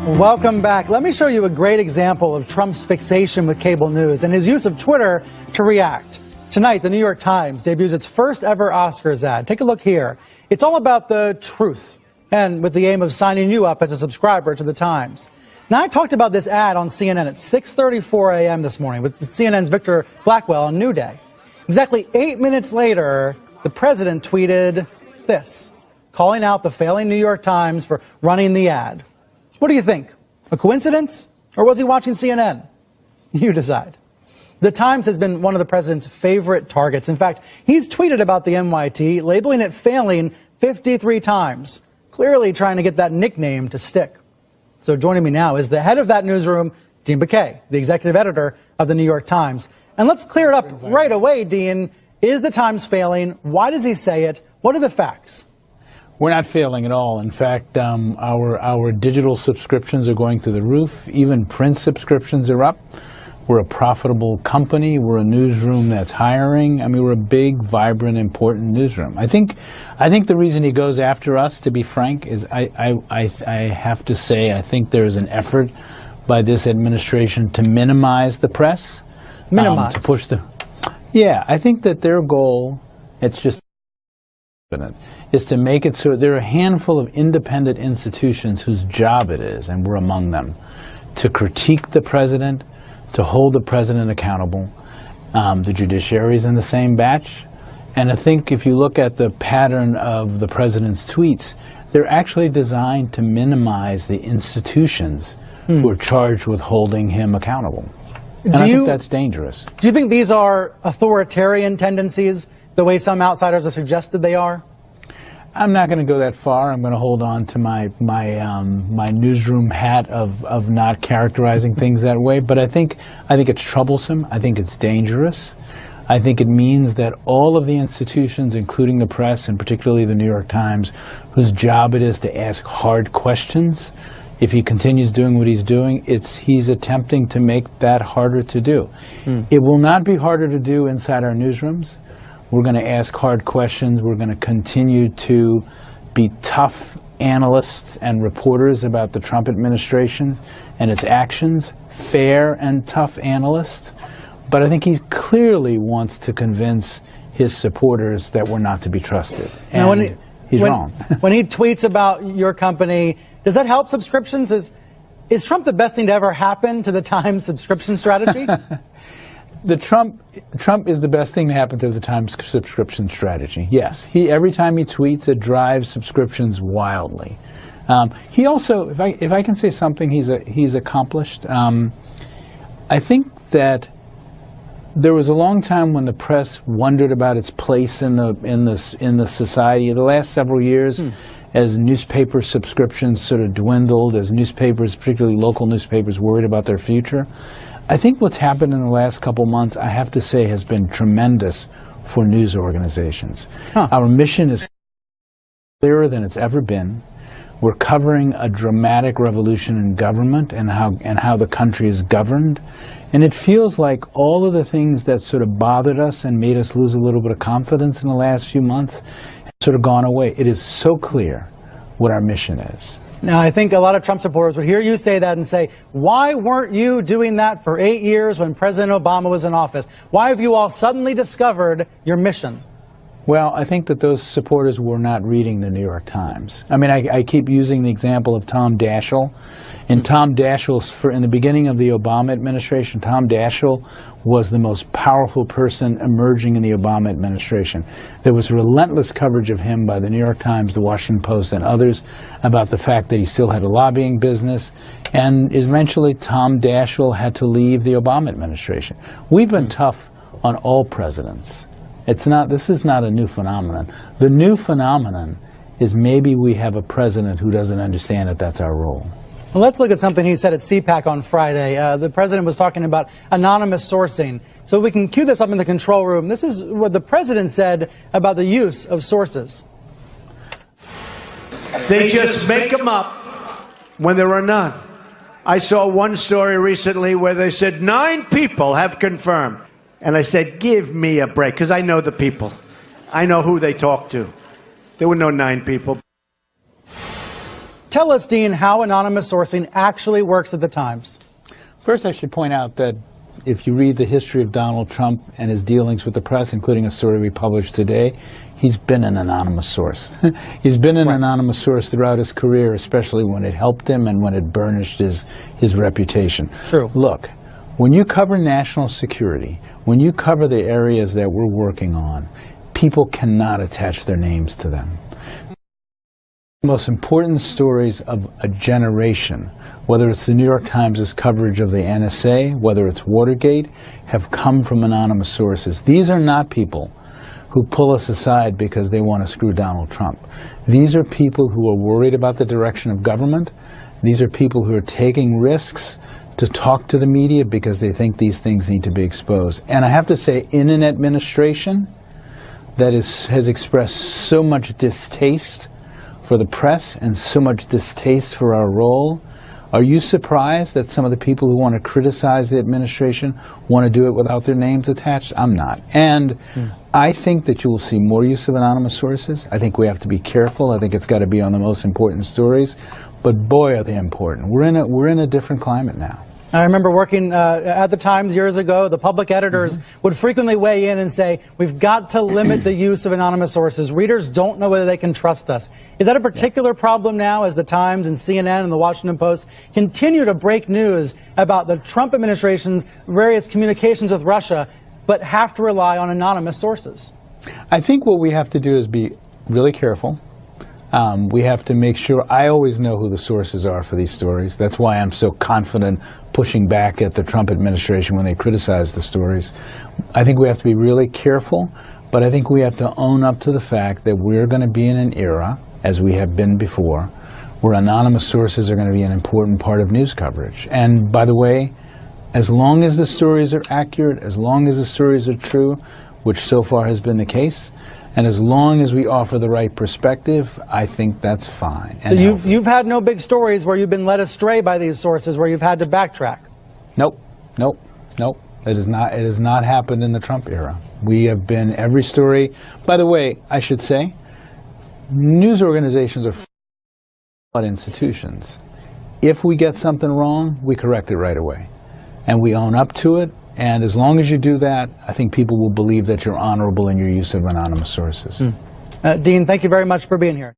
Welcome back. Let me show you a great example of Trump's fixation with cable news and his use of Twitter to react. Tonight, the New York Times debuts its first ever Oscars ad. Take a look here. It's all about the truth, and with the aim of signing you up as a subscriber to the Times. Now, I talked about this ad on CNN at 6:34 a.m. this morning with CNN's Victor Blackwell on New Day. Exactly 8 minutes later, the president tweeted this, calling out the failing New York Times for running the ad. What do you think? A coincidence? Or was he watching CNN? You decide. The Times has been one of the president's favorite targets. In fact, he's tweeted about the NYT, labeling it failing 53 times, clearly trying to get that nickname to stick. So joining me now is the head of that newsroom, Dean Baquet, the executive editor of the New York Times. And let's clear it up right away, Dean. Is the Times failing? Why does he say it? What are the facts? We're not failing at all. In fact, our digital subscriptions are going through the roof. Even print subscriptions are up. We're a profitable company. We're a newsroom that's hiring. I mean, we're a big, vibrant, important newsroom. I think the reason he goes after us, to be frank, is I have to say I think there is an effort by this administration to minimize the press. Minimize. To push the. Yeah, I think that their goal, it's just, is to make it so there are a handful of independent institutions whose job it is, and we're among them, to critique the president, to hold the president accountable. The judiciary is in the same batch. And I think if you look at the pattern of the president's tweets, they're actually designed to minimize the institutions who are charged with holding him accountable. And I think that's dangerous. Do you think these are authoritarian tendencies, the way some outsiders have suggested they are? I'm not going to go that far. I'm going to hold on to my newsroom hat of not characterizing things that way. But I think it's troublesome. I think it's dangerous. I think it means that all of the institutions, including the press, and particularly the New York Times, whose job it is to ask hard questions, if he continues doing what he's doing, he's attempting to make that harder to do. It will not be harder to do inside our newsrooms. We're going to ask hard questions. We're going to continue to be tough analysts and reporters about the Trump administration and its actions, fair and tough analysts. But I think he clearly wants to convince his supporters that we're not to be trusted. And now he's wrong. When he tweets about your company, does that help subscriptions? Is Trump the best thing to ever happen to the Times subscription strategy? Trump is the best thing to happen to the Times subscription strategy. Yes, every time he tweets, it drives subscriptions wildly. He also, if I can say something, he's accomplished. I think that there was a long time when the press wondered about its place in the society. The last several years, as newspaper subscriptions sort of dwindled, as newspapers, particularly local newspapers, worried about their future. I think what's happened in the last couple months, I have to say, has been tremendous for news organizations. Our mission is clearer than it's ever been. We're covering a dramatic revolution in government and how the country is governed. And it feels like all of the things that sort of bothered us and made us lose a little bit of confidence in the last few months have sort of gone away. It is so clear what our mission is. Now, I think a lot of Trump supporters would hear you say that and say, why weren't you doing that for 8 years when President Obama was in office? Why have you all suddenly discovered your mission? Well, I think that those supporters were not reading the New York Times. I mean, I keep using the example of Tom Daschle. In the beginning of the Obama administration, Tom Daschle was the most powerful person emerging in the Obama administration. There was relentless coverage of him by the New York Times, the Washington Post, and others about the fact that he still had a lobbying business. And eventually, Tom Daschle had to leave the Obama administration. We've been tough on all presidents. This is not a new phenomenon. The new phenomenon is maybe we have a president who doesn't understand that that's our role. Well, let's look at something he said at CPAC on Friday. The president was talking about anonymous sourcing. So we can cue this up in the control room. This is what the president said about the use of sources. They just make them up when there are none. I saw one story recently where they said 9 people have confirmed. And I said, give me a break, because I know the people. I know who they talk to. There were no 9 people. Tell us, Dean, how anonymous sourcing actually works at the Times. First, I should point out that if you read the history of Donald Trump and his dealings with the press, including a story we published today, he's been an anonymous source. He's been an anonymous source throughout his career, especially when it helped him and when it burnished his reputation. True. Look, when you cover national security, when you cover the areas that we're working on, people cannot attach their names to them. The most important stories of a generation, whether it's the New York Times' coverage of the NSA, whether it's Watergate, have come from anonymous sources. These are not people who pull us aside because they want to screw Donald Trump. These are people who are worried about the direction of government. These are people who are taking risks to talk to the media because they think these things need to be exposed. And I have to say, in an administration that has expressed so much distaste for the press and so much distaste for our role, are you surprised that some of the people who want to criticize the administration want to do it without their names attached? I'm not. And I think that you will see more use of anonymous sources. I think we have to be careful. I think it's got to be on the most important stories. But boy, are they important. We're in a different climate now. I remember working at the Times years ago. The public editors would frequently weigh in and say, we've got to limit the use of anonymous sources. Readers don't know whether they can trust us. Is that a particular problem now as the Times and CNN and the Washington Post continue to break news about the Trump administration's various communications with Russia, but have to rely on anonymous sources? I think what we have to do is be really careful. We have to make sure, I always know who the sources are for these stories. That's why I'm so confident pushing back at the Trump administration when they criticize the stories. I think we have to be really careful, but I think we have to own up to the fact that we're going to be in an era, as we have been before, where anonymous sources are going to be an important part of news coverage. And by the way, as long as the stories are accurate, as long as the stories are true, which so far has been the case, and as long as we offer the right perspective, I think that's fine. So you've had no big stories where you've been led astray by these sources, where you've had to backtrack? Nope. It has not happened in the Trump era. We have been every story. By the way, I should say, news organizations are institutions. If we get something wrong, we correct it right away. And we own up to it. And as long as you do that, I think people will believe that you're honorable in your use of anonymous sources. Dean, thank you very much for being here.